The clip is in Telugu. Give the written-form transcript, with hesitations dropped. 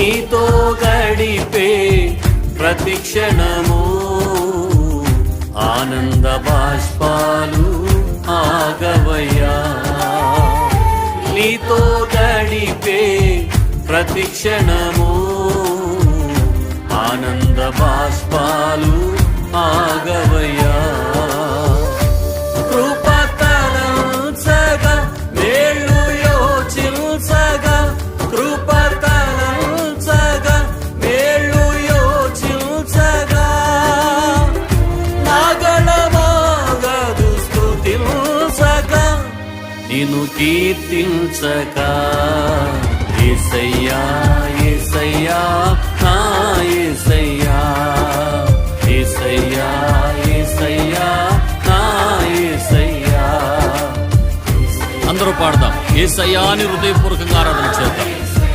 నీతో గడిపే ప్రతిక్షణము ఆనంద బాష్పాలు ఆగవయ్యా. నీతో గడిపే ప్రతిక్షణము ఆనంద బాష్పాలు ఆగవయ్యా. కృపతలంచగా మేళ్ళు యోచించగా కృపతలంచగా మేళ్ళు యోచించగా నాగళమాగదు స్తుతించగా నిన్ను కీర్తించగా యేసయ్యా యేసయ్యా నా యేసయ్యా యేసయ్యా యేసయ్యా నా యేసయ్యా. అందరూ పాడదాం యేసయ్యా అని హృదయపూర్వకంగా ఆరాధన చేద్దాం.